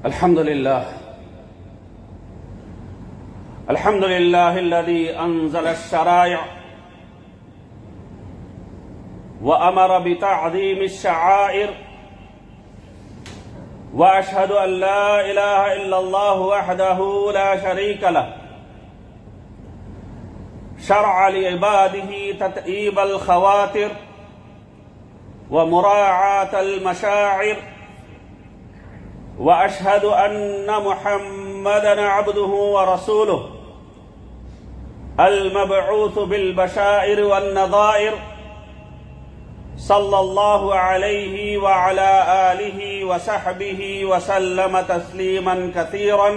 الحمد لله الذي أنزل الشرائع وأمر بتعظيم الشعائر، وأشهد أن لا إله إلا الله وحده لا شريك له، شرع لعباده تطيب الخواطر ومراعاة المشاعر، وأشهد أن محمدًا عبده ورسوله المبعوث بالبشائر والنظائر، صلى الله عليه وعلى آله وصحبه وسلم تسليما كثيرا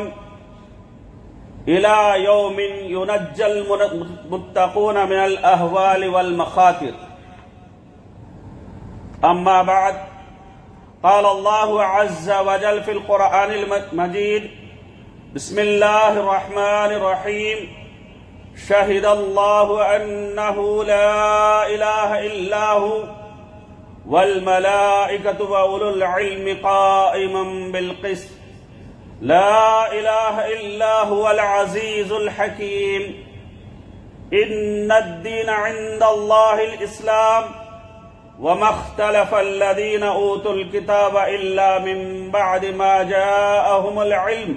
إلى يوم ينجى المتقون من الأهوال والمخاطر. أما بعد، قال الله عز وجل في القرآن المجيد: بسم الله الرحمن الرحيم. شهد الله أنه لا إله إلا هو والملائكة وأولو العلم قائما بالقسط، لا إله إلا هو العزيز الحكيم. إن الدين عند الله الإسلام، وما اختلف الذين أوتوا الكتاب إلا من بعد ما جاءهم العلم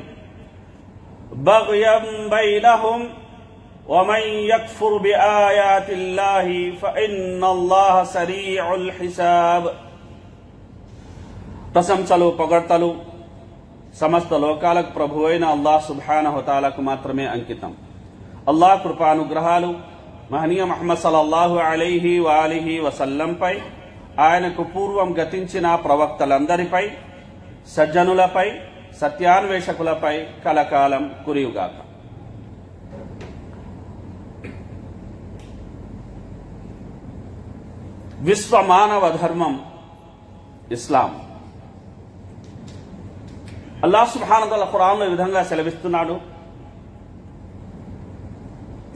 بغيا بينهم، ومن يكفر بآيات الله فإن الله سريع الحساب. ప్రశంసలు పొగడ్తలు సమస్త లోకాలకు ప్రభువైన అల్లాహ్ సుబ్హానహు వతఆలాకు మాత్రమే అంకితం. అల్లాహ్ కృపానుగ్రహాలు మహనీయ ముహమ్మద్ సల్లల్లాహు అలైహి వఆలిహి వసల్లంపై, ఆయనకు పూర్వం గతించిన ప్రవక్తలందరిపై, సజ్జనులపై, సత్యాన్వేషకులపై కలకాలం కురియుగాక. విశ్వ మానవ ధర్మం ఇస్లాం. అల్లాహ్ సుబ్హానహు వతఆలా ఖురాన్లో ఈ విధంగా సెలవిస్తున్నాడు: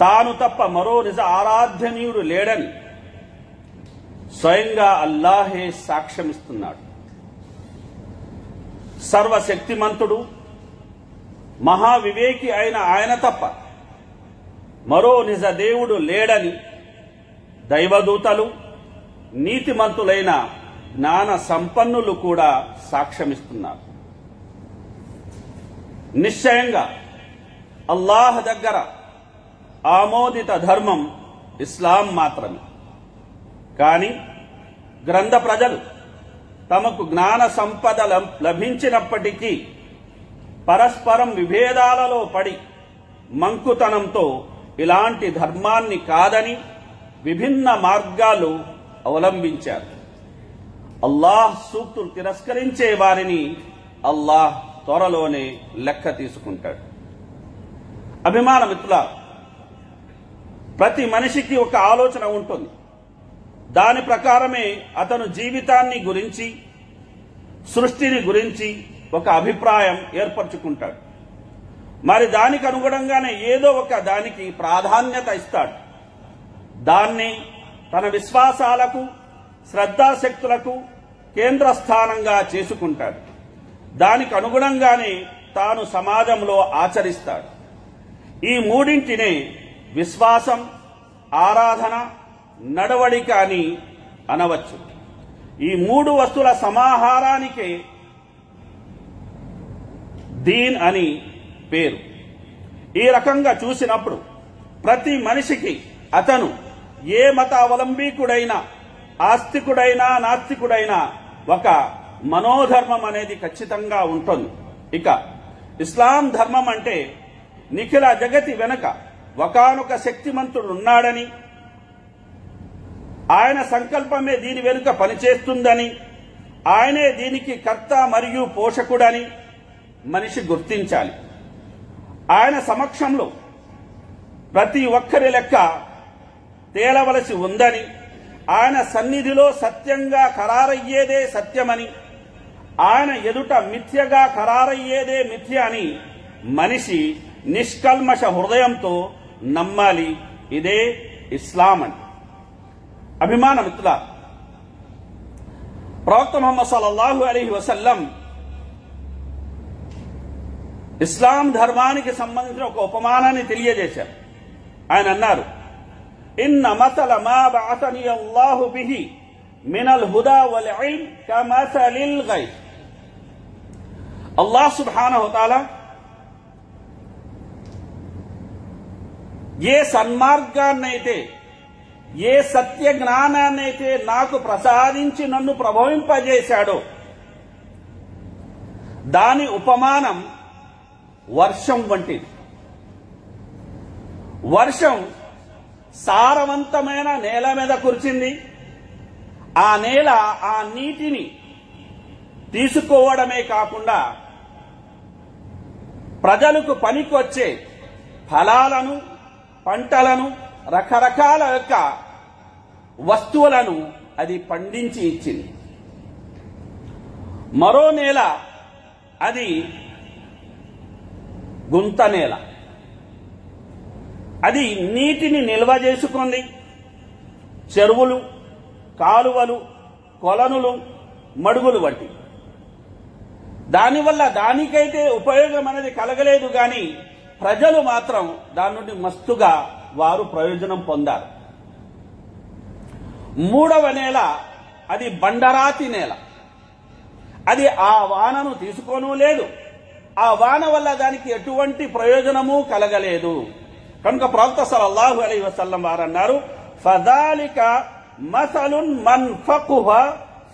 తాను తప్ప మరో నిజ ఆరాధ్యనీయుడు లేడని స్వయంగా అల్లాహే సాక్ష్యమిస్తున్నాడు. సర్వశక్తిమంతుడు, మహావివేకి అయిన ఆయన తప్ప మరో నిజ దేవుడు లేడని దైవదూతలు, నీతిమంతులైన జ్ఞాన సంపన్నులు కూడా సాక్ష్యమిస్తున్నారు. నిశ్చయంగా అల్లాహ్ దగ్గర ఆమోదిత ధర్మం ఇస్లాం మాత్రమే. కానీ గ్రంథ ప్రజలు తమకు జ్ఞాన సంపద లభించినప్పటికీ పరస్పరం విభేదాలలో పడి మంకుతనంతో ఇలాంటి ధర్మాన్ని కాదని విభిన్న మార్గాలు అవలంబించారు. అల్లాహ్ సూక్తులు తిరస్కరించే వారిని అల్లాహ్ త్వరలోనే లెక్క తీసుకుంటాడు. అభిమాన మిత్రులారా, ప్రతి మనిషికి ఒక ఆలోచన ఉంటుంది. దాని ప్రకారమే అతను జీవితాన్ని గురించి, సృష్టిని గురించి ఒక అభిప్రాయం ఏర్పరచుకుంటాడు. మరి దానికి అనుగుణంగానే ఏదో ఒక దానికి ప్రాధాన్యత ఇస్తాడు. దాన్ని తన విశ్వాసాలకు, శ్రద్ధాశక్తులకు కేంద్రస్థానంగా చేసుకుంటాడు. దానికి అనుగుణంగానే తాను సమాజంలో ఆచరిస్తాడు. ఈ మూడింటినే విశ్వాసం, ఆరాధన, నడవడిక అని అనవచ్చు. ఈ మూడు వస్తువుల సమాహారానికే దీన్ అని పేరు. ఈ రకంగా చూసినప్పుడు ప్రతి మనిషికి అతను ఏ మత అవలంబీకుడైనా, ఆస్తికుడైనా, నాస్తికుడైనా ఒక మనోధర్మం అనేది ఖచ్చితంగా ఉంటుంది. ఇక ఇస్లాం ధర్మం అంటే నిఖిల జగతి వెనుక ఒకానొక శక్తిమంతుడు ఉన్నాడని, ఆయన సంకల్పమే దీని వెనుక పనిచేస్తుందని, ఆయనే దీనికి కర్త మరియు పోషకుడని మనిషి గుర్తించాలి. ఆయన సమక్షంలో ప్రతి ఒక్కరి లెక్క తేలవలసి ఉందని, ఆయన సన్నిధిలో సత్యంగా ఖరారయ్యేదే సత్యమని, ఆయన ఎదుట మిథ్యగా ఖరారయ్యేదే మిథ్య అని మనిషి నిష్కల్మష హృదయంతో నమ్మాలి. ఇదే ఇస్లాం అని. అభిమాన మిత్రులారా, ప్రవక్త ముహమ్మద్ సల్లల్లాహు అలైహి వసల్లం ఇస్లాం ధర్మానికి సంబంధించిన ఒక ఉపమానాన్ని తెలియజేశారు. ఆయన అన్నారు, ఇన్న మసల మా బఅసని అల్లాహు బిహి మినల్ హుదా వల్ ఇల్మ్ కమసలిల్ గైస్. అల్లాహ్ సుబ్హానహు వ తఆలా ఏ సన్మార్గాన్నైతే, ఏ సత్య జ్ఞానాన్నైతే నాకు ప్రసాదించి నన్ను ప్రభవింపజేశాడో దాని ఉపమానం వర్షం వంటిది. వర్షం సారవంతమైన నేల మీద కురిచింది. ఆ నేల ఆ నీటిని తీసుకోవడమే కాకుండా ప్రజలకు పనికొచ్చే ఫలాలను, పంటలను, రకరకాల యొక్క వస్తువులను అది పండించి ఇచ్చింది. మరో నేల అది గుంత నేల. అది నీటిని నిల్వ చేసుకుంది. చెరువులు, కాలువలు, కొలనులు, మడుగులు వంటి. దానివల్ల దానికైతే ఉపయోగం అనేది కలగలేదు, కానీ ప్రజలు మాత్రం దాని నుండి మస్తుగా వారు ప్రయోజనం పొందారు. మూడవ నేల అది బండరాతి నేల. అది ఆ వానను తీసుకోను లేదు. ఆ వాన వల్ల దానికి ఎటువంటి ప్రయోజనము కలగలేదు. కనుక ప్రవక్త సల్లల్లాహు అలైహి వసల్లం వారు అన్నారు, ఫదాలిక మసలున్ మన్ ఫఖహ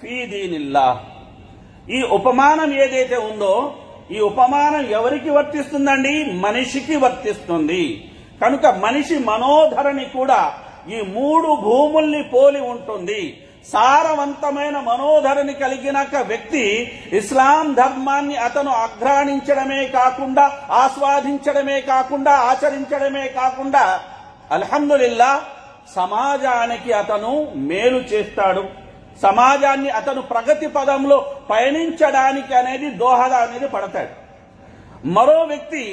ఫీ దీనిల్లాహ్. ఈ ఉపమానం ఏదైతే ఉందో ఈ ఉపమానం ఎవరికి వర్తిస్తుందండి? మనిషికి వర్తిస్తుంది. కనుక మనిషి మనోధరణి కూడా ఈ మూడు భూముల్ని పోలి ఉంటుంది. సారవంతమైన మనోధరణి కలిగిన వ్యక్తి ఇస్లాం ధర్మాన్ని అతను అఘ్రాణించడమే కాకుండా, ఆస్వాదించడమే కాకుండా, ఆచరించడమే కాకుండా అల్హమ్దులిల్లాహ్ సమాజానికి అతను మేలు చేస్తాడు. సమాజాన్ని అతను ప్రగతి పదంలో పయనించడానికి అనేది దోహద అనేది పడతాడు. మరో వ్యక్తి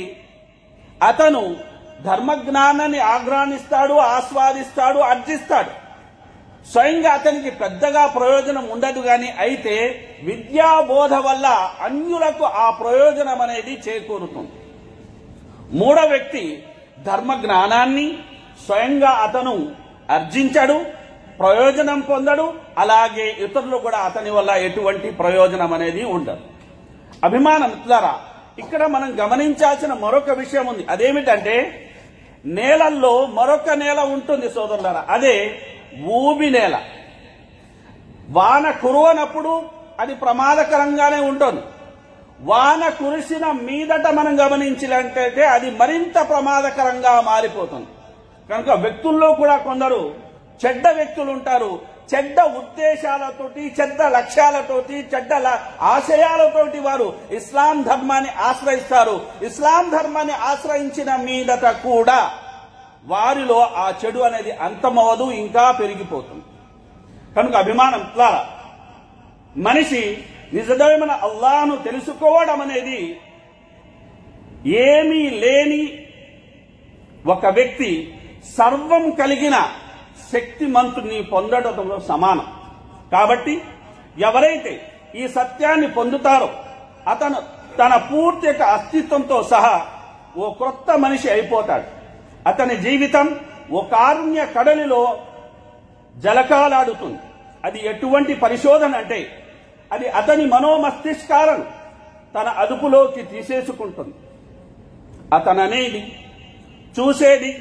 అతను ధర్మజ్ఞానాన్ని ఆఘ్రాణిస్తాడు, ఆస్వాదిస్తాడు, అర్జిస్తాడు. స్వయంగా అతనికి పెద్దగా ప్రయోజనం ఉండదు, కానీ అయితే విద్యాబోధ వల్ల అన్యులకు ఆ ప్రయోజనం అనేది చేకూరుతుంది. మూడో వ్యక్తి ధర్మ జ్ఞానాన్ని స్వయంగా అతను అర్జించడు, ప్రయోజనం పొందడు, అలాగే ఇతరులు కూడా అతని వల్ల ఎటువంటి ప్రయోజనం అనేది ఉండదు. అభిమాన మిత్రులారా, ఇక్కడ మనం గమనించాల్సిన మరొక విషయం ఉంది. అదేమిటంటే నేలల్లో మరొక నేల ఉంటుంది సోదరులారా, అదే భూమి నేల. వాన కురవనప్పుడు అది ప్రమాదకరంగానే ఉంటుంది. వాన కురిసిన మీదట మనం గమనించినట్లయితే అది మరింత ప్రమాదకరంగా మారిపోతుంది. కనుక వ్యక్తుల్లో కూడా కొందరు చెడ్డ వ్యక్తులు ఉంటారు. చెడ్డ ఉద్దేశాలతోటి, చెడ్డ లక్ష్యాలతోటి, చెడ్డ ఆశయాలతోటి వారు ఇస్లాం ధర్మాన్ని ఆశ్రయిస్తారు. ఇస్లాం ధర్మాన్ని ఆశ్రయించిన మీదట కూడా వారిలో ఆ చెడు అనేది అంతమవదు, ఇంకా పెరిగిపోతుంది. కనుక అభిమానం ద్వారా మనిషి నిజమైన అల్లాహ్ను తెలుసుకోవడం అనేది ఏమీ లేని ఒక వ్యక్తి సర్వం కలిగిన శక్తిమంతుని పొందడంలో సమానం. కాబట్టి ఎవరైతే ఈ సత్యాన్ని పొందుతారో అతను తన పూర్తి యొక్క అస్తిత్వంతో సహా ఓ క్రొత్త మనిషి అయిపోతాడు. అతని జీవితం ఓ కారుణ్య కడలిలో జలకాలాడుతుంది. అది ఎటువంటి పరిశోధన అంటే అది అతని మనోమస్తిష్కాలను తన అదుపులోకి తీసేసుకుంటుంది. అతననేది, చూసేది,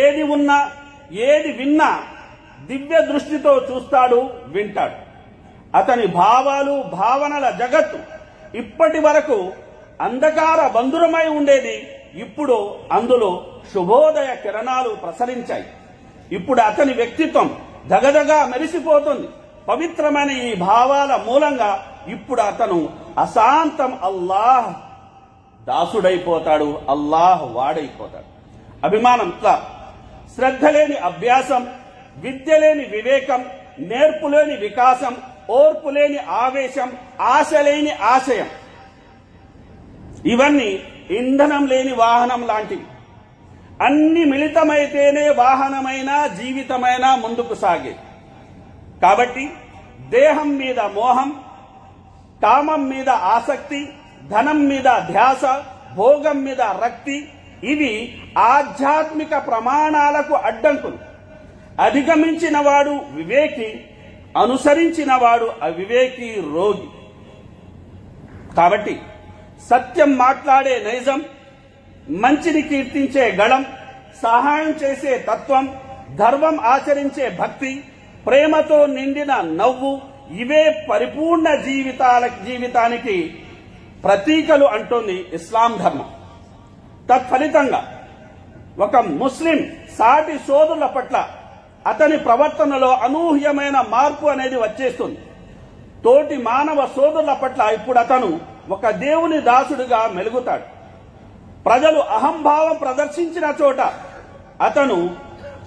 ఏది ఉన్నా, ఏది విన్నా దివ్య దృష్టితో చూస్తాడు, వింటాడు. అతని భావాలు, భావనల జగత్తు ఇప్పటి వరకు అంధకార బంధురమై ఉండేది. ఇప్పుడు అందులో శుభోదయ కిరణాలు ప్రసరించాయి. ఇప్పుడు అతని వ్యక్తిత్వం దగదగా మెరిసిపోతుంది. పవిత్రమైన ఈ భావాల మూలంగా ఇప్పుడు అతను అశాంతం అల్లాహ్ దాసుడైపోతాడు, అల్లాహ్ వాడైపోతాడు. అభిమానం శ్రద్ధ లేని అభ్యాసం, విద్య లేని వివేకం, నేర్పు లేని వికాసం, ఓర్పు లేని ఆవేశం, ఆశ లేని ఆశయం, ఇవన్నీ ఇంధనం లేని వాహనం లాంటివి. అన్ని మిళితమైతేనే వాహనమైనా జీవితమైనా ముందుకు సాగేది. కాబట్టి దేహం మీద మోహం, కామం మీద ఆసక్తి, ధనం మీద ధ్యాస, భోగం మీద రక్తి, ఇవి ఆధ్యాత్మిక ప్రమాణాలకు అడ్డంకులు. అధిగమించిన వాడు వివేకి, అనుసరించిన వాడు అవివేకి, రోగి. కాబట్టి సత్యం మాట్లాడే నైజం, మంచిని కీర్తించే గళం, సహాయం చేసే తత్వం, ధర్మం ఆచరించే భక్తి, ప్రేమతో నిండిన నవ్వు, ఇవే పరిపూర్ణ జీవితానికి ప్రతీకలు అంటోంది ఇస్లాం ధర్మం. తత్ఫలితంగా ఒక ముస్లిం సాటి సోదరుల పట్ల అతని ప్రవర్తనలో అనూహ్యమైన మార్పు అనేది వచ్చేస్తుంది. తోటి మానవ సోదరుల పట్ల ఇప్పుడు అతను ఒక దేవుని దాసుడిగా మెలుగుతాడు. ప్రజలు అహంభావం ప్రదర్శించిన చోట అతను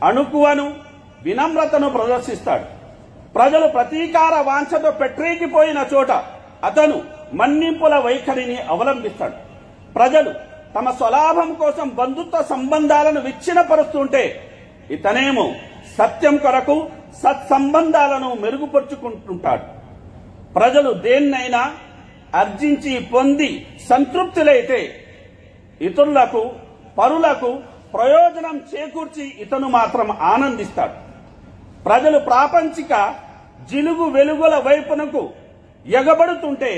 అణుకువను, వినమ్రతను ప్రదర్శిస్తాడు. ప్రజలు ప్రతీకార వాంఛతో పెట్టరేకిపోయిన చోట అతను మన్నింపుల వైఖరిని అవలంబిస్తాడు. ప్రజలు తమ స్వలాభం కోసం బంధుత్వ సంబంధాలను విచ్ఛిన్నపరుస్తుంటే ఇతనేమో సత్యం కొరకు సత్సంబంధాలను మెరుగుపరుచుకుంటుంటాడు. ప్రజలు దేన్నైనా అర్జించి పొంది సంతృప్తులైతే ఇతరులకు, పరులకు ప్రయోజనం చేకూర్చి ఇతను మాత్రం ఆనందిస్తాడు. ప్రజలు ప్రాపంచిక జిలుగు వెలుగుల వైపునకు ఎగబడుతుంటే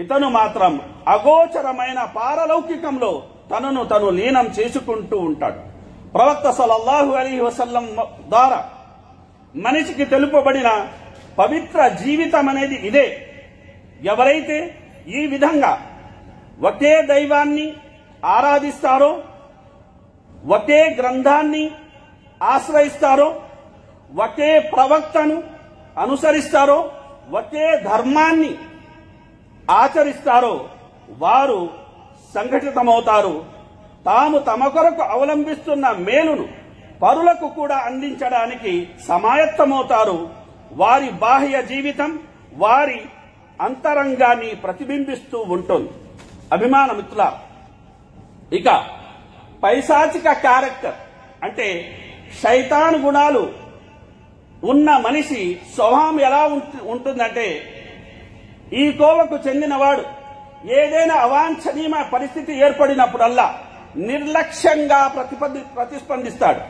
ఇతను మాత్రం అగోచరమైన పారలౌకికంలో తనను తను లీనం చేసుకుంటూ ఉంటాడు. ప్రవక్త సల్లల్లాహు అలైహి వసల్లం ద్వారా మనిషికి తెలుపబడిన పవిత్ర జీవితం అనేది ఇదే. ఎవరైతే ఈ విధంగా ఒకే దైవాన్ని ఆరాధిస్తారో, ఒకే గ్రంథాన్ని ఆశ్రయిస్తారో, ఒకే ప్రవక్తను అనుసరిస్తారో, ఒకే ధర్మాన్ని ఆచరిస్తారో వారు సంఘటితమవుతారు. తాము తమ కొరకు అవలంబిస్తున్న మేలును పరులకు కూడా అందించడానికి సమాయత్తమవుతారు. వారి బాహ్య జీవితం వారి అంతరంగాన్ని ప్రతిబింబిస్తూ ఉంటుంది. అభిమాన మిత్రుల, ఇక పైశాచిక క్యారెక్టర్ అంటే శైతాన్ గుణాలు ఉన్న మనిషి స్వభావం ఎలా ఉంటుందంటే, ఈ కోవకు చెందినవాడు ఏదైనా అవాంఛనీయ పరిస్థితి ఏర్పడినప్పుడల్లా నిర్లక్ష్యంగా ప్రతిస్పందిస్తాడు.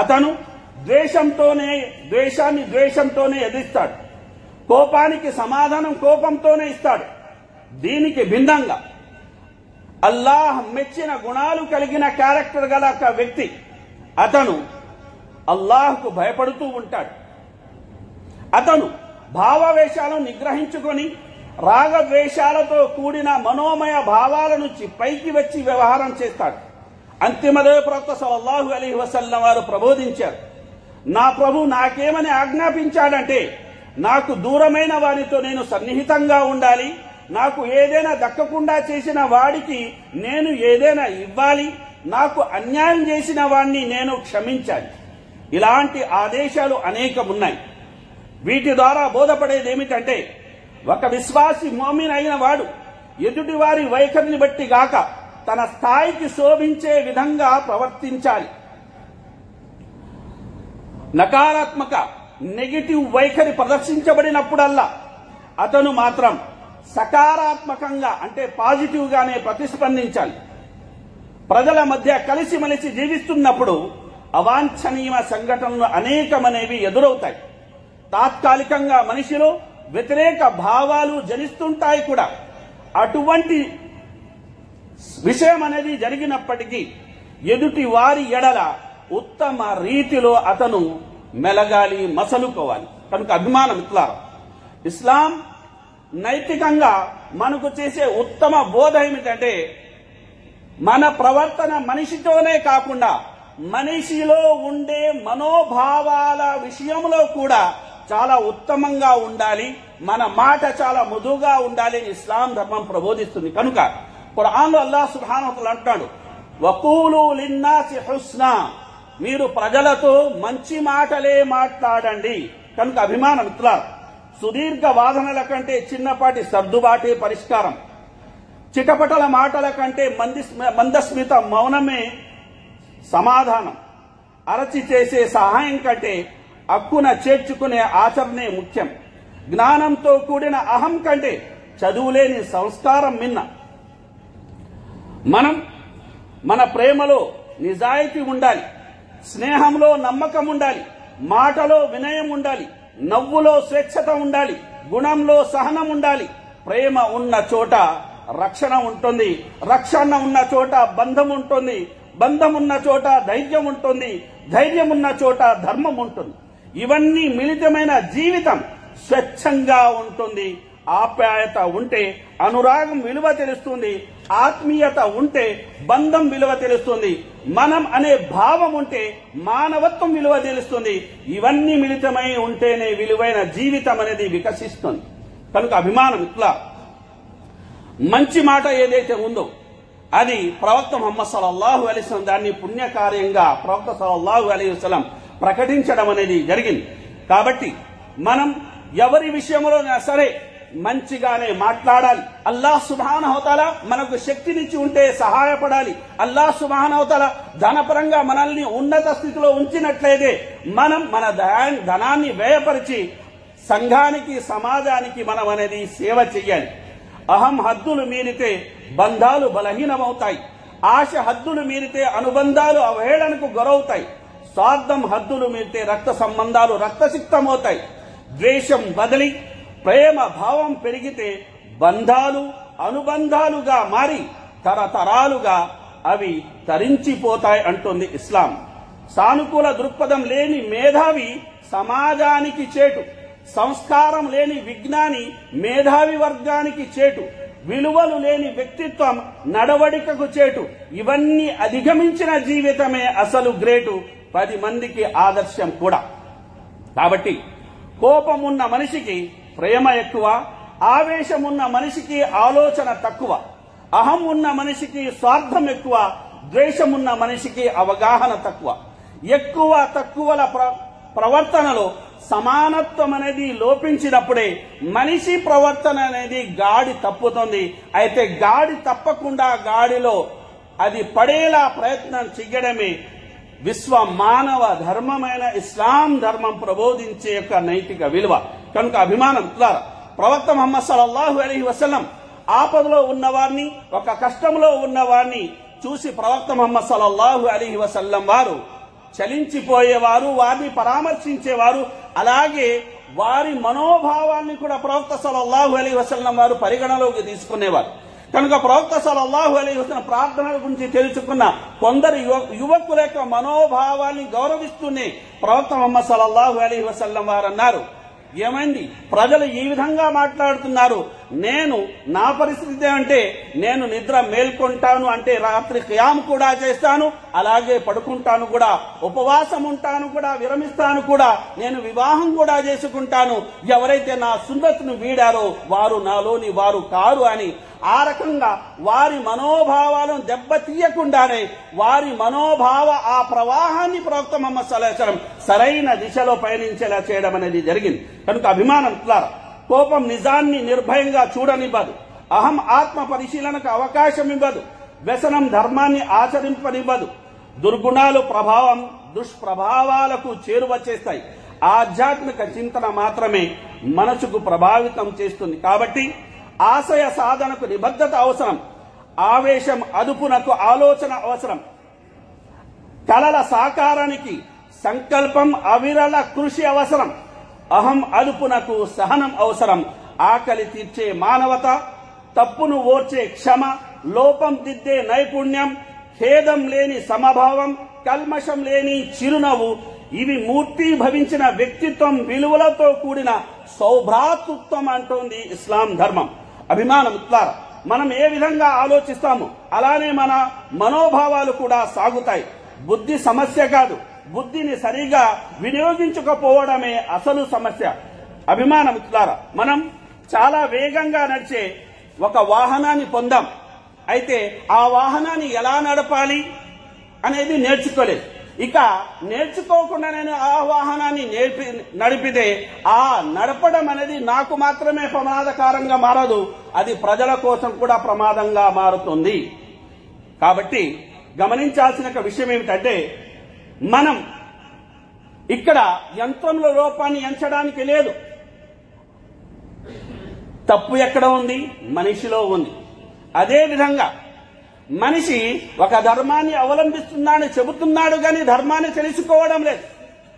అతను ద్వేషాన్ని ద్వేషంతోనే ఎదిరిస్తాడు. కోపానికి సమాధానం కోపంతోనే ఇస్తాడు. దీనికి భిన్నంగా అల్లాహ్ మెచ్చిన గుణాలు కలిగిన క్యారెక్టర్ గల ఒక వ్యక్తి అతను అల్లాహ్కు భయపడుతూ ఉంటాడు. అతను భావావేశాలను నిగ్రహించుకొని రాగద్వేషాలతో కూడిన మనోమయ భావాల నుంచి పైకి వచ్చి వ్యవహారం చేస్తాడు. అంతిమదే ప్రవక్త సల్లల్లాహు అలైహి వసల్లం వారు ప్రబోధించారు, నా ప్రభు నాకేమని ఆజ్ఞాపించాడంటే, నాకు దూరమైన వారితో నేను సన్నిహితంగా ఉండాలి, నాకు ఏదైనా దక్కకుండా చేసిన వాడికి నేను ఏదైనా ఇవ్వాలి, నాకు అన్యాయం చేసిన వాడిని నేను క్షమించాలి. ఇలాంటి ఆదేశాలు అనేకమున్నాయి. వీటి ద్వారా బోధపడేది ఏమిటంటే, ఒక విశ్వాసి మోమిన్ అయిన వాడు ఎదుటి వారి వైఖరిని బట్టి గాక తన స్థాయికి శోభించే విధంగా ప్రవర్తించాలి. నకారాత్మక నెగిటివ్ వైఖరి ప్రదర్శించబడినప్పుడల్లా అతను మాత్రం సకారాత్మకంగా అంటే పాజిటివ్ గానే ప్రతిస్పందించాలి. ప్రజల మధ్య కలిసిమెలిసి జీవిస్తున్నప్పుడు అవాంఛనీయ సంఘటనలు అనేకమనేవి ఎదురవుతాయి. తాత్కాలికంగా మనిషిలో వ్యతిరేక భావాలు జనిస్తుంటాయి కూడా. అటువంటి విషయం అనేది జరిగినప్పటికీ ఎదుటి వారి ఎడల ఉత్తమ రీతిలో అతను మెలగాలి, మసలుకోవాలి. కనుక అభిమాన మిత్రులారా, ఇస్లాం నైతికంగా మనకు చేసే ఉత్తమ బోధ ఏమిటంటే, మన ప్రవర్తన మనిషితోనే కాకుండా మనిషిలో ఉండే మనోభావాల విషయంలో కూడా చాలా ఉత్తమంగా ఉండాలి, మన మాట చాలా మృదువుగా ఉండాలి అని ఇస్లాం ధర్మం ప్రబోధిస్తుంది. కనుక ఖురాన్లో అల్లాహ్ సుబ్హానహు వ తఆలా అంటాడు, వకూలు లిన్నాసి హుస్నా, మీరు ప్రజలతో మంచి మాటలే మాట్లాడండి. కనుక అభిమాన మిత్రులారా, సుదీర్ఘ వాదనల కంటే చిన్నపాటి సర్దుబాటే పరిష్కారం, చిటపటల మాటల కంటే మందస్మిత మౌనమే సమాధానం, అరచి చేసే సహాయం కంటే అక్కున చేర్చుకునే ఆచరణే ముఖ్యం, జ్ఞానంతో కూడిన అహం కంటే చదువులేని సంస్కారం మిన్న. మనం మన ప్రేమలో నిజాయితీ ఉండాలి, స్నేహంలో నమ్మకం ఉండాలి, మాటలో వినయం ఉండాలి, నవ్వులో స్వేచ్ఛత ఉండాలి, గుణంలో సహనం ఉండాలి. ప్రేమ ఉన్న చోట రక్షణ ఉంటుంది, రక్షణ ఉన్న చోట బంధం ఉంటుంది, బంధం ఉన్న చోట ధైర్యం ఉంటుంది, ధైర్యం ఉన్న చోట ధర్మం ఉంటుంది. ఇవన్నీ మిళితమైన జీవితం స్వచ్ఛంగా ఉంటుంది. ఆప్యాయత ఉంటే అనురాగం విలువ తెలుస్తుంది, ఆత్మీయత ఉంటే బంధం విలువ తెలుస్తుంది, మనం అనే భావం ఉంటే మానవత్వం విలువ తెలుస్తుంది. ఇవన్నీ మిళితమై ఉంటేనే విలువైన జీవితం అనేది వికసిస్తుంది. కనుక అభిమానం ఇట్లా మంచి మాట ఏదైతే ఉందో అది ప్రవక్త ముహమ్మద్ సల్లల్లాహు అలైహి వసల్లం దాన్ని పుణ్యకార్యంగా ప్రవక్త సల్లల్లాహు అలైహి వసల్లం ప్రకటించడం అనేది జరిగింది. కాబట్టి మనం ఎవరి విషయంలో సరే మంచిగానే మాట్లాడాలి. అల్లాహ్ సుబ్హానహు వ తఆలా మనకు శక్తినిచ్చి ఉంటే సహాయపడాలి. అల్లాహ్ సుబ్హానహు వ తఆలా ధనపరంగా మనల్ని ఉన్నత స్థితిలో ఉంచినట్లయితే మనం మన ధనాన్ని వ్యయపరిచి సంఘానికి సమాజానికి మనం అనేది సేవ చెయ్యాలి. అహం హద్దులు మీరితే బంధాలు బలహీనమవుతాయి, ఆశ హద్దులు మీరితే అనుబంధాలు అవహేళనకు గురవుతాయి, స్వార్థం హద్దులు మీరితే రక్త సంబంధాలు రక్తసిక్తమవుతాయి, ద్వేషం బదిలి ప్రేమ భావం పెరిగితే బంధాలు అనుబంధాలుగా మారి తరతరాలుగా అవి తరించిపోతాయి అంటుంది ఇస్లాం. సానుకూల దృక్పథం లేని మేధావి సమాజానికి చేటు, సంస్కారం లేని విజ్ఞాని మేధావి వర్గానికి చేటు, విలువలు లేని వ్యక్తిత్వం నడవడికకు చేటు. ఇవన్నీ అధిగమించిన జీవితమే అసలు గ్రేటు, 10 మందికి ఆదర్శం కూడా. కాబట్టి కోపం ఉన్న మనిషికి ప్రేమ ఎక్కువ, ఆవేశం ఉన్న మనిషికి ఆలోచన తక్కువ, అహం ఉన్న మనిషికి స్వార్థం ఎక్కువ, ద్వేషం ఉన్న మనిషికి అవగాహన తక్కువ. ఎక్కువ తక్కువల ప్రవర్తనలో సమానత్వం అనేది లోపించినప్పుడే మనిషి ప్రవర్తన అనేది గాడి తప్పుతుంది. అయితే గాడి తప్పకుండా గాడిలో అది పడేలా ప్రయత్నం చెయ్యడమే విశ్వ మానవ ధర్మమైన ఇస్లాం ధర్మం ప్రబోధించే యొక్క నైతిక విలువ. కనుక అభిమానం ప్రవక్త ముహమ్మద్ సల్లల్లాహు అలైహి వసల్లం ఆపదలో ఉన్నవారిని, ఒక కష్టంలో ఉన్నవారిని చూసి ప్రవక్త ముహమ్మద్ సల్లల్లాహు అలైహి వసల్లం వారు చలించిపోయేవారు, వారిని పరామర్శించేవారు. అలాగే వారి మనోభావాన్ని కూడా ప్రవక్త సల్లల్లాహు అలైహి వసల్లం వారు పరిగణలోకి తీసుకునేవారు. కనుక ప్రవక్త సల్లల్లాహు అలైహి వసల్లం ప్రార్థనల గురించి తెలుసుకున్న కొందరు యువకుల యొక్క మనోభావాన్ని గౌరవిస్తూనే ప్రవక్త ముహమ్మద్ సల్లల్లాహు అలైహి వసల్లం వారు అన్నారు, ఏమైంది ప్రజలు ఈ విధంగా మాట్లాడుతున్నారు, నా పరిస్థితి అంటే నేను నిద్ర మేల్కొంటాను, అంటే రాత్రి ఖియామ్ కూడా చేస్తాను, అలాగే పడుకుంటాను కూడా, ఉపవాసం ఉంటాను కూడా, విరమిస్తాను కూడా, నేను వివాహం కూడా చేసుకుంటాను. ఎవరైతే నా సున్నత్ను వీడారో వారు నాలోని వారు కారు అని ఆ రకంగా వారి మనోభావాలను దెబ్బతీయకుండానే వారి మనోభావ ఆ ప్రవాహాన్ని ప్రవక్త ముహమ్మద్ సల్లల్లాహు అలైహి వసల్లం సరైన దిశలో పయనించేలా చేయడం అనేది జరిగింది. కనుక అభిమానం కోపం నిజాన్ని నిర్భయంగా చూడనివ్వదు, అహం ఆత్మ పరిశీలనకు అవకాశం ఇవ్వదు, వ్యసనం ధర్మాన్ని ఆచరింపనివ్వదు, దుర్గుణాలు దుష్ప్రభావాలకు చేరువ చేస్తాయి, ఆధ్యాత్మిక చింతన మాత్రమే మనసుకు ప్రభావితం చేస్తుంది. కాబట్టి ఆశయ సాధనకు నిబద్ధత అవసరం, ఆవేశం అదుపునకు ఆలోచన అవసరం, కలల సాకారానికి సంకల్పం అవిరళ కృషి అవసరం, అహం అదుపునకు సహనం అవసరం, ఆకలి తీర్చే మానవత, తప్పును ఓర్చే క్షమ, లోపం దిద్దే నైపుణ్యం, ఖేదం లేని సమభావం, కల్మషం లేని చిరునవ్వు, ఇవి మూర్తీభవించిన వ్యక్తిత్వం, విలువలతో కూడిన సౌభ్రాతృత్వం అంటోంది ఇస్లాం ధర్మం. అభిమానం మనం ఏ విధంగా ఆలోచిస్తామో అలానే మన మనోభావాలు కూడా సాగుతాయి. బుద్ధి సమస్య కాదు, బుద్ధిని సరిగా వినియోగించకపోవడమే అసలు సమస్య. అభిమానం మనం చాలా వేగంగా నడిచే ఒక వాహనాన్ని పొందాం, అయితే ఆ వాహనాన్ని ఎలా నడపాలి అనేది నేర్చుకోలేదు. ఇక నేర్చుకోకుండా నేను ఆ వాహనాన్ని నడిపితే ఆ నడపడం అనేది నాకు మాత్రమే ప్రమాదకరంగా మారదు, అది ప్రజల కోసం కూడా ప్రమాదంగా మారుతుంది. కాబట్టి గమనించాల్సిన విషయం ఏమిటంటే, మనం ఇక్కడ యంత్రంలో లోపాన్ని ఎంచడానికి లేదు. తప్పు ఎక్కడ ఉంది? మనిషిలో ఉంది. అదేవిధంగా మనిషి ఒక ధర్మాన్ని అవలంబిస్తున్నాడని చెబుతున్నాడు కానీ ధర్మాన్ని తెలుసుకోవడం లేదు,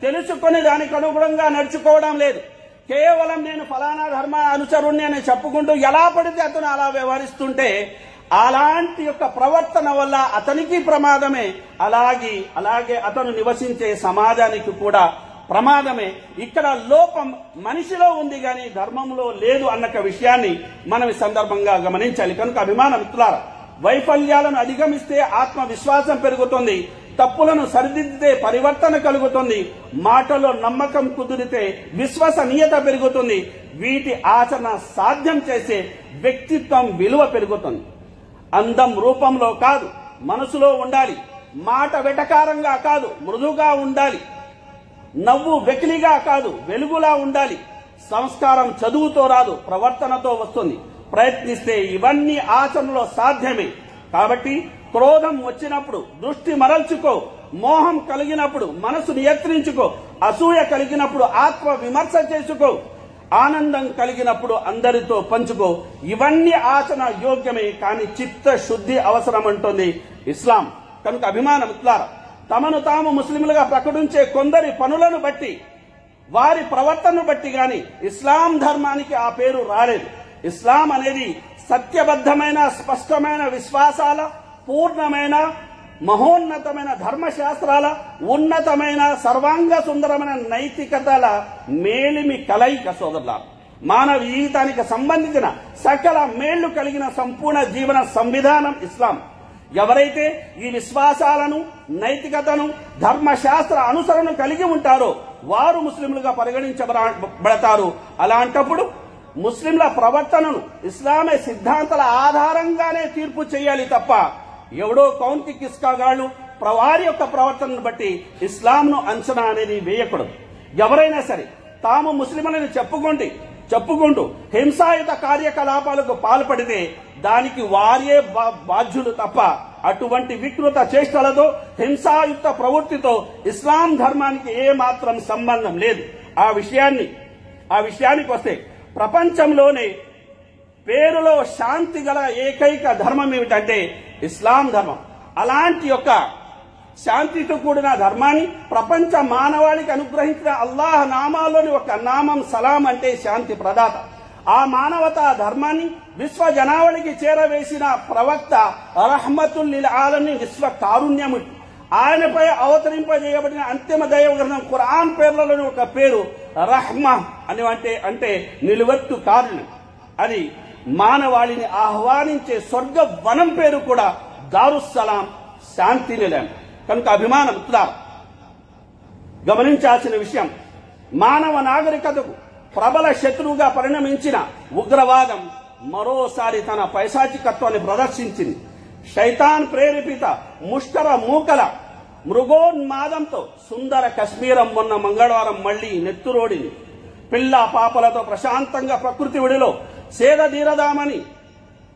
తెలుసుకొని దానికి అనుగుణంగా నడుచుకోవడం లేదు. కేవలం నేను ఫలానా ధర్మ అనుచరుణ్ణి అని చెప్పుకుంటూ ఎలా పడితే అతను అలా వ్యవహరిస్తుంటే అలాంటి యొక్క ప్రవర్తన వల్ల అతనికి ప్రమాదమే, అలాగే అతను నివసించే సమాజానికి కూడా ప్రమాదమే. ఇక్కడ లోపం మనిషిలో ఉంది కానీ ధర్మంలో లేదు అన్న విషయాన్ని మనం ఈ సందర్భంగా గమనించాలి. కనుక అభిమాన మిత్రులారా, వైఫల్యాలను అధిగమిస్తే ఆత్మవిశ్వాసం పెరుగుతుంది, తప్పులను సరిదిద్దితే పరివర్తన కలుగుతుంది, మాటలో నమ్మకం కుదిరితే విశ్వసనీయత పెరుగుతుంది, వీటి ఆచరణ సాధ్యం చేసే వ్యక్తిత్వం విలువ పెరుగుతుంది. అందం రూపంలో కాదు, మనసులో ఉండాలి. మాట వెటకారంగా కాదు, మృదుగా ఉండాలి. నవ్వు వెకిలిగా కాదు, వెలుగులా ఉండాలి. సంస్కారం చదువుతో రాదు, ప్రవర్తనతో వస్తుంది. ప్రయత్నిస్తే ఇవన్నీ ఆచరణలో సాధ్యమే. కాబట్టి క్రోధం వచ్చినప్పుడు దృష్టి మరల్చుకో, మోహం కలిగినప్పుడు మనసు నియంత్రించుకో, అసూయ కలిగినప్పుడు ఆత్మ విమర్శ చేసుకో, ఆనందం కలిగినప్పుడు అందరితో పంచుకో. ఇవన్నీ ఆచరణ యోగ్యమే, కానీ చిత్త శుద్ధి అవసరం అంటుంది ఇస్లాం. కనుక అభిమాన మిత్రులారా, తమను తాము ముస్లింలుగా ప్రకటించే కొందరి పనులను బట్టి, వారి ప్రవర్తనను బట్టి గాని ఇస్లాం ధర్మానికి ఆ పేరు రాలేదు. ఇస్లాం అనేది సత్యబద్ధమైన స్పష్టమైన విశ్వాసాల, పూర్ణమైన మహోన్నతమైన ధర్మశాస్త్రాల, ఉన్నతమైన సర్వాంగ సుందరమైన నైతికతల మేలిమి కలయిక సోదరుల. మానవ జీవితానికి సంబంధించిన సకల మేళ్లు కలిగిన సంపూర్ణ జీవన సంవిధానం ఇస్లాం. ఎవరైతే ఈ విశ్వాసాలను, నైతికతను, ధర్మశాస్త్ర అనుసరణ కలిగి ఉంటారో వారు ముస్లింలుగా పరిగణించబడతారు. అలాంటప్పుడు ముస్లింల ప్రవర్తనను ఇస్లామే సిద్ధాంతాల ఆధారంగానే తీర్పు చేయాలి తప్ప ఎవడో కౌంటి కిస్కాగాళ్లు వారి యొక్క ప్రవర్తనను బట్టి ఇస్లాంను అంచనా అనేది వేయకూడదు. ఎవరైనా సరే తాము ముస్లింలని చెప్పుకుంటూ హింసాయుత కార్యకలాపాలకు పాల్పడితే దానికి వారే బాధ్యులు తప్ప అటువంటి వికృత చేష్టలతో, హింసాయుక్త ప్రవృత్తితో ఇస్లాం ధర్మానికి ఏమాత్రం సంబంధం లేదు. ఆ విషయానికి వస్తే ప్రపంచంలోనే పేరులో శాంతి గల ఏకైక ధర్మం ఏమిటంటే ఇస్లాం ధర్మం. అలాంటి యొక్క శాంతితో కూడిన ధర్మాన్ని ప్రపంచ మానవాళికి అనుగ్రహించిన అల్లాహ్ నామాల్లోని ఒక నామం సలాం అంటే శాంతి ప్రదాత. ఆ మానవతా ధర్మాన్ని విశ్వ జనావళికి చేరవేసిన ప్రవక్త రహ్మతుల్ లిల్ ఆలమీన్, విశ్వ కారుణ్యము. ఆయనపై అవతరింపజేయబడిన అంతిమ దైవ గ్రంథం ఖురాన్ పేర్లలోని ఒక పేరు రహ్మా అని అంటే నిలువెత్తు కారుణ్యం. అది మానవాళిని ఆహ్వానించే స్వర్గ వనం పేరు కూడా దారుస్సలాం, శాంతి నిలయం. కనుక అభిమాన మిత్రులారా, గమనించాల్సిన విషయం, మానవ నాగరికతకు ప్రబల శత్రువుగా పరిణమించిన ఉగ్రవాదం మరోసారి తన పైశాచికత్వాన్ని ప్రదర్శించింది. శైతాన్ ప్రేరేపిత ముష్కర మూకల మృగోన్మాదంతో సుందర కశ్మీరం మొన్న మంగళవారం మళ్లీ నెత్తురోడింది. పిల్ల పాపలతో ప్రశాంతంగా ప్రకృతి ఒడిలో సేదదీరదామని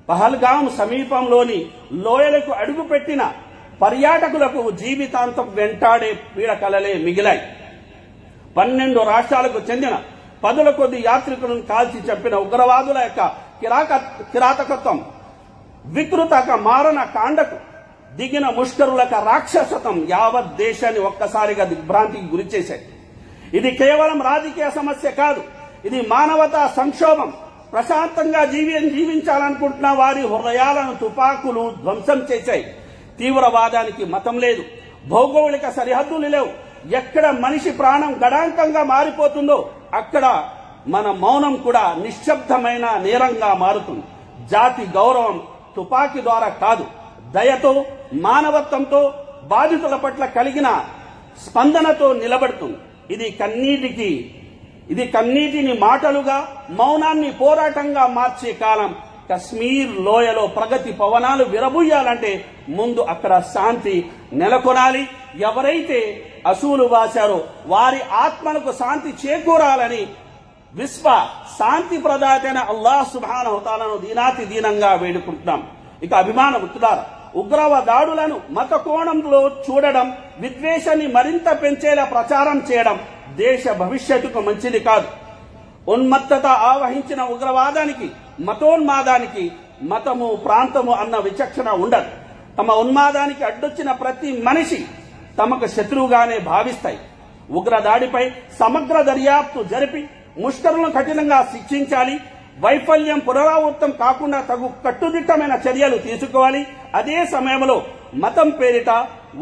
పహల్గాం సమీపంలోని లోయలకు అడుగుపెట్టిన పర్యాటకులకు జీవితాంతం వెంటాడే పీడకలలే మిగిలాయి. 12 రాష్ట్రాలకు చెందిన 10 కొద్ది యాత్రికులను కాల్చి చంపిన ఉగ్రవాదుల యొక్క కిరాతకత్వం, వికృతక మారణ కాండకు దిగిన ముష్కరులక రాక్షసత్వం యావత్ దేశాన్ని ఒక్కసారిగా దిగ్భ్రాంతికి గురిచేశాయి. ఇది కేవలం రాజకీయ సమస్య కాదు, ఇది మానవతా సంక్షోభం. ప్రశాంతంగా జీవించాలనుకుంటున్న వారి హృదయాలను తుపాకులు ధ్వంసం చేశాయి. తీవ్రవాదానికి మతం లేదు, భౌగోళిక సరిహద్దులు లేవు. ఎక్కడ మనిషి ప్రాణం గడాంకంగా మారిపోతుందో అక్కడ మన మౌనం కూడా నిశ్శబ్దమైన నేరంగా మారుతుంది. జాతి గౌరవం తుపాకీ ద్వారా కాదు, దయతో, మానవత్వంతో, బాధితుల పట్ల కలిగిన స్పందనతో నిలబడుతుంది. ఇది కన్నీటిని మాటలుగా, మౌనాన్ని పోరాటంగా మార్చే కాలం. కశ్మీర్ లోయలో ప్రగతి పవనాలు విరబూయాలంటే ముందు అక్కడ శాంతి నెలకొనాలి. ఎవరైతే అసూలు బాశారో వారి ఆత్మలకు శాంతి చేకూరాలని విశ్వ శాంతి ప్రదాతైన అల్లాహ్ సుబ్హానహు తాలాను దీనాతి దీనంగా వేడుకుంటున్నాం. ఇక అభిమాన మిత్రులారా, ఉగ్రవాదాడులను మత కోణంలో చూడడం, విద్వేషాన్ని మరింత పెంచేలా ప్రచారం చేయడం దేశ భవిష్యత్తుకు మంచిది కాదు. ఉన్మత్తత ఆవహించిన ఉగ్రవాదానికి, మతోన్మాదానికి మతము, ప్రాంతము అన్న విచక్షణ ఉండదు. తమ ఉన్మాదానికి అడ్డొచ్చిన ప్రతి మనిషి తమకు శత్రువుగానే భావిస్తాయి. ఉగ్రదాడిపై సమగ్ర దర్యాప్తు జరిపి ముష్కరులను కఠినంగా శిక్షించాలి. వైఫల్యం పునరావృతం కాకుండా తగు కట్టుదిట్టమైన చర్యలు తీసుకోవాలి. అదే సమయంలో మతం పేరిట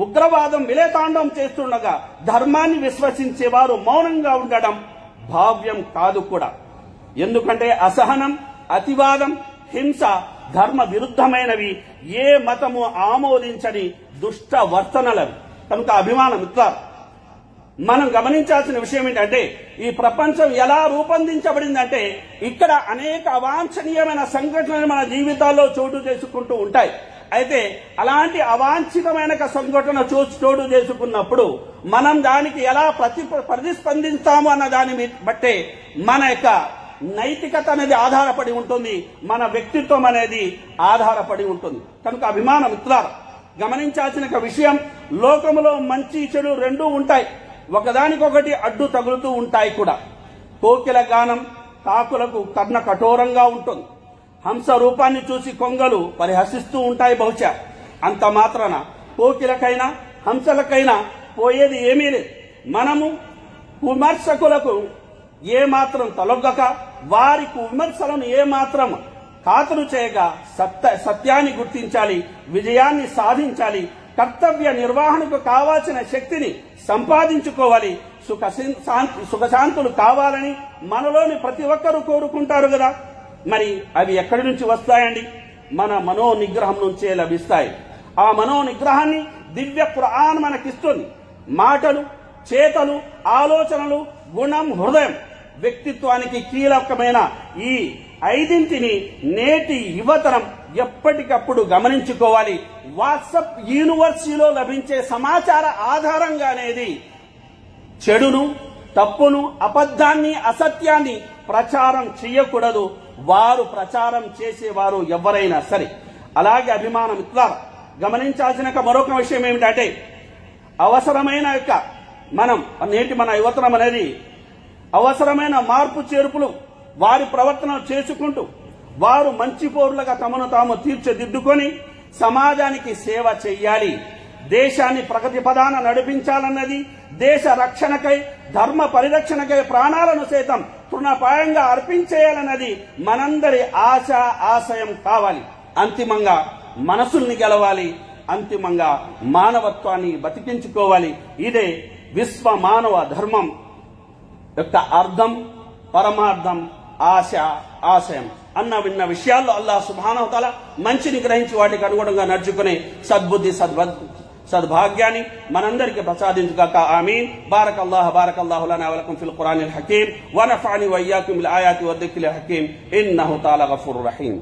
ఉగ్రవాదం విలేతాండం చేస్తుండగా ధర్మాన్ని విశ్వసించేవారు మౌనంగా ఉండడం భావ్యం కాదు కూడా. ఎందుకంటే అసహనం, అతివాదం, హింస ధర్మ విరుద్ధమైనవి, ఏ మతము ఆమోదించని దుష్ట వర్తనలవి. కనుక అభిమాన మిత్రులారా, మనం గమనించాల్సిన విషయం ఏంటంటే ఈ ప్రపంచం ఎలా రూపొందించబడిందంటే ఇక్కడ అనేక అవాంఛనీయమైన సంఘటనలు మన జీవితాల్లో చోటు చేసుకుంటూ ఉంటాయి. అయితే అలాంటి అవాంఛితమైన సంఘటన చోటు చేసుకున్నప్పుడు మనం దానికి ఎలా ప్రతిస్పందిస్తాము అన్న దాన్ని బట్టే మన యొక్క నైతికత అనేది ఆధారపడి ఉంటుంది, మన వ్యక్తిత్వం అనేది ఆధారపడి ఉంటుంది. కనుక అభిమాన మిత్రులారా, గమనించాల్సిన విషయం, లోకములో మంచి చెడు రెండూ ఉంటాయి, ఒకదానికొకటి అడ్డు తగులుతూ ఉంటాయి కూడా. కోకిల గానం కాకులకు కర్ణ కఠోరంగా ఉంటుంది. హంస రూపాన్ని చూసి కొంగలు పరిహసిస్తూ ఉంటాయి. బహుశా అంత మాత్రాన కోకిలకైనా హంసలకైనా పోయేది ఏమీ లేదు. మనము విమర్శకులకు ఏమాత్రం తలొగ్గక వారి విమర్శలను ఏమాత్రం ఖాతరు చేయగా సత్యాన్ని గుర్తించాలి, విజయాన్ని సాధించాలి, కర్తవ్య నిర్వహణకు కావాల్సిన శక్తిని సంపాదించుకోవాలి. సుఖశాంతులు కావాలని మనలోని ప్రతి ఒక్కరూ కోరుకుంటారు కదా. మరి అవి ఎక్కడి నుంచి వస్తాయండి? మన మనో నిగ్రహం నుంచే లభిస్తాయి. ఆ మనో నిగ్రహాన్ని దివ్య ఖురాన్ మనకిస్తుంది. మాటలు, చేతలు, ఆలోచనలు, గుణం, హృదయం, వ్యక్తిత్వానికి కీలకమైన ఈ ఐదింటిని నేటి యువతరం ఎప్పటికప్పుడు గమనించుకోవాలి. వాట్సాప్ యూనివర్సిటీలో లభించే సమాచార ఆధారంగానేది చెడును, తప్పును, అబద్ధాన్ని, అసత్యాన్ని ప్రచారం చేయకూడదు. వారు ప్రచారం చేసేవారు ఎవరైనా సరే. అలాగే అభిమాన మిత్రులారా, గమనించాల్సిన మరొక విషయం ఏమిటంటే అవసరమైన నేటి మన యువతరం అనేది అవసరమైన మార్పు చేర్పులు వారి ప్రవర్తన చేసుకుంటూ వారు మంచి పౌరులుగా తమను తాము తీర్చిదిద్దుకొని సమాజానికి సేవ చెయ్యాలి. దేశాన్ని ప్రగతి పదాన నడిపించాలన్నది, దేశ రక్షణకై, ధర్మ పరిరక్షణకై ప్రాణాలను సైతం తృణప్రాయంగా అర్పించేయాలన్నది మనందరి ఆశ, ఆశయం కావాలి. అంతిమంగా మనసుల్ని గెలవాలి, అంతిమంగా మానవత్వాన్ని బతికించుకోవాలి. ఇదే విశ్వ మానవ ధర్మం యొక్క అర్థం, పరమార్థం, ఆశ, ఆశయం అన్న విన్న విషయాల్లో అల్లాహ్ సుబ్హానహు వ తఆలా మంచిని గ్రహించి వాటికి అనుగుణంగా నడుచుకునే సద్బుద్ధి, సద్భాగ్యాన్ని మనందరికీ ప్రసాదించుగాక. ఆమీన్. బారకల్లాహు లనా వ లకుం ఫిల్ ఖురానిల్ హకీమ్ వ నఫఅని వ ఇయ్యాకుం బిల్ ఆయాతి వ దిక్రిల్ హకీమ్ ఇన్నహు తఆలా గఫూరుర్ రహీమ్.